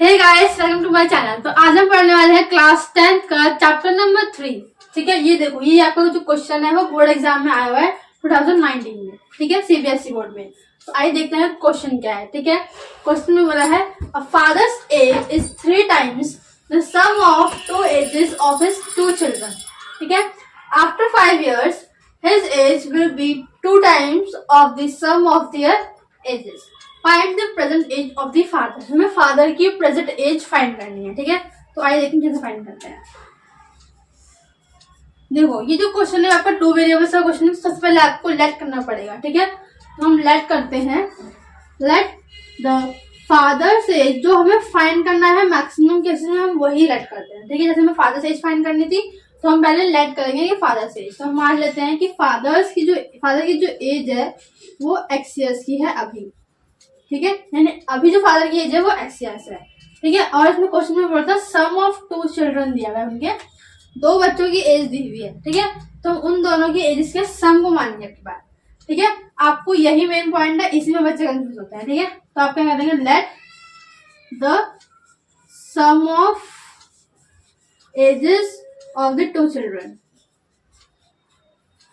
Hey guys, welcome to my channel. तो आज हम पढ़ने वाले हैं क्लास 10th का चैप्टर नंबर 3। ठीक है, ये देखो, ये आपका जो क्वेश्चन है वो बोर्ड एग्जाम में आया हुआ है 2019 में। ठीक है, सीबीएसई बोर्ड में। तो आइए देखते हैं क्वेश्चन क्या है। ठीक है, क्वेश्चन में बोला है a father's age is 3 times the sum of 2 ages of his 2 children। ठीक है, after 5 years his age will be 2 times of the sum of their ages। Find the present age of the father. हमें father की present age find करनी है। ठीक है, तो आइए देखते हैं कैसे फाइंड करते हैं। देखो, ये जो क्वेश्चन है आपका 2 वेरिएबल्स का क्वेश्चन है। सबसे पहले आपको लेट करना पड़ेगा। ठीक है, तो हम लेट करते हैं। लेट द फादर्स एज, जो हमें फाइंड करना है मैक्सिमम केसेस में हम वही लेट करते हैं। ठीक है, जैसे हमें फादर्स एज फाइंड करनी थी तो हम पहले लेट करेंगे कि फादर्स एज। तो हम मान लेते हैं कि फादर की जो एज है वो x years की है अभी। ठीक है, यानी अभी जो फादर की एज है वो x years है। ठीक है, और इसमें क्वेश्चन में बोलता है सम ऑफ 2 children दिया हुआ है, उनके 2 बच्चों की एज दी हुई है। ठीक है, तो हम उन दोनों की एज के सम को मानेंगे आपकी बात। ठीक है, आपको यही मेन पॉइंट है, इसी में बच्चे कंफ्यूज होते हैं। ठीक है, तो आप क्या करेंगे, let the sum of ages of the 2 children।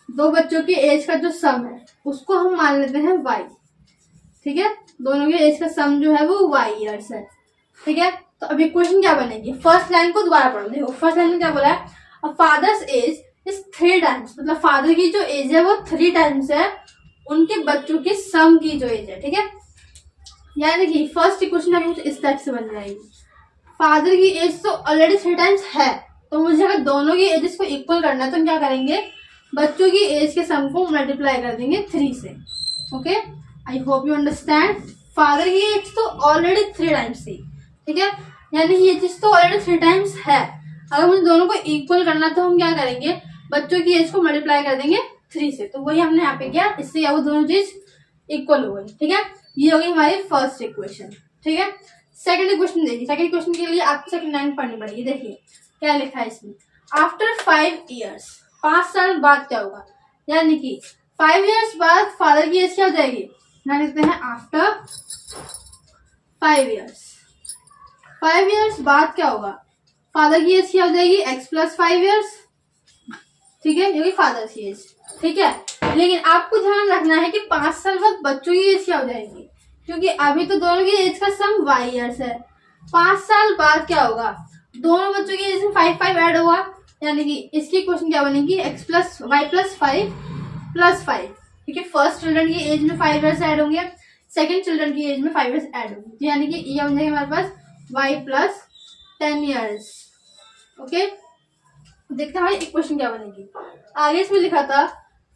2 बच्चों की एज का जो सम है उसको हम मान लेते हैं y। ठीक है, दोनों के एज का सम जो है वो y years है। ठीक है, तो अब इक्वेशन क्या बनेगी, फर्स्ट लाइन को दोबारा पढ़ो। देखो, फर्स्ट लाइन में क्या बोला है, a father's age is 3 times, मतलब फादर की जो एज है वो 3 times है उनके बच्चों की सम की जो एज है। ठीक है, यानी कि फर्स्ट इक्वेशन अभी कुछ इस टाइप से बन जाएगी। फादर की एज तो ऑलरेडी 3 times है, तो मुझे अगर दोनों की एजेस को इक्वल करना है तो हम क्या करेंगे, बच्चों की एज के सम को मल्टीप्लाई कर देंगे 3 से। Okay, I hope you understand. Father की एज तो ऑलरेडी 3 times थी। ठीक है, यानी ये चीज तो ऑलरेडी 3 times है। अगर मुझे दोनों को इक्वल करना है तो हम क्या करेंगे, बच्चों की एज को मल्टीप्लाई कर देंगे 3 से। तो वही हमने यहाँ पे किया, इससे क्या वो दोनों चीज इक्वल हो गई। ठीक है, ये हो गई हमारी फर्स्ट इक्वेशन। ठीक है, सेकंड इक्वेशन देखिए। सेकंड इक्वेशन के लिए आपको सेकंड लाइन पढ़नी पड़ेगी। देखिए क्या लिखा है इसमें, आफ्टर 5 years, 5 साल बाद क्या होगा, यानी कि 5 years बाद फादर की एज क्या हो जाएगी, यहाँ लिखते हैं आफ्टर 5 years। 5 years बाद क्या होगा, फादर की एज क्या हो जाएगी x + 5 years। ठीक है, ये फादर की एज। ठीक है, लेकिन आपको ध्यान रखना है कि 5 साल बाद बच्चों की एज क्या हो जाएगी, क्योंकि अभी तो दोनों की एज का सम y years है। 5 साल बाद क्या होगा, दोनों बच्चों की एज में 5 ऐड होगा, यानी कि इसकी क्वेश्चन क्या बनेगी, x + y + 5 + 5, क्योंकि फर्स्ट चिल्ड्रन की एज में 5 years ऐड होंगे, सेकंड चिल्ड्रन की एज में 5 years ऐड होंगे, यानी कि ये हो जाएगा हमारे पास y + 10 years। ओके, देखते हैं हमारी इक्वेशन क्या बनेगी। आगे इसमें लिखा था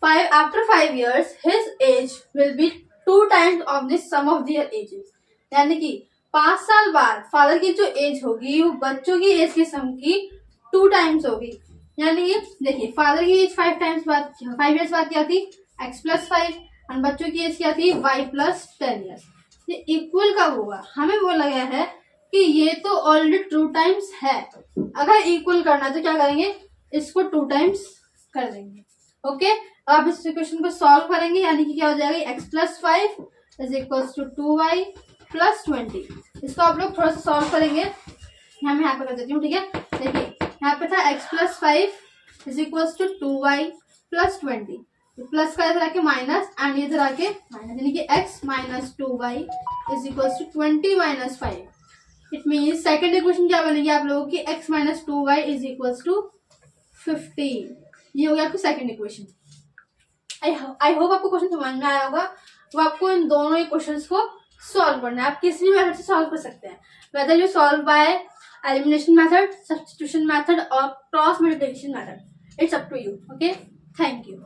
after 5 years his age will be 2 times of the sum of their ages, यानी कि 5 साल बाद फादर की जो एज होगी वो बच्चों की एज के सम की 2 times होगी। यानी कि देखिए, फादर की एज 5 years बाद क्या थी, x + 5, और बच्चों की एज क्या थी, y + 10 years। ये इक्वल कब होगा, हमें बोला गया है कि ये तो ऑलरेडी 2 times है, अगर इक्वल करना है तो क्या करेंगे, इसको 2 times कर देंगे। ओके, अब इस इक्वेशन को सॉल्व करेंगे, यानी कि क्या हो जाएगा, x + 5 = 2y + 20। इसको आप लोग थोड़ा सा सॉल्व करेंगे, मैं यहाँ पे कर देती हूँ। ठीक है, देखिए यहाँ पे था x + 5 = 2y + 20, तो प्लस का इधर आके माइनस एंड इधर आके माइनस, यानी कि x - 2y = 20 - 5। It means second equation क्या बनेगी आप लोगों की, x - 2y = 15। ये हो गया आपकी सेकेंड इक्वेशन। आई होप आपको क्वेश्चन समझ में आया होगा। तो आपको इन दोनों इक्वेशंस को सॉल्व करना है। आप किसी भी मेथड से सॉल्व कर सकते हैं, whether you solve by elimination method, substitution method और cross multiplication method, it's up to you. Okay, thank you.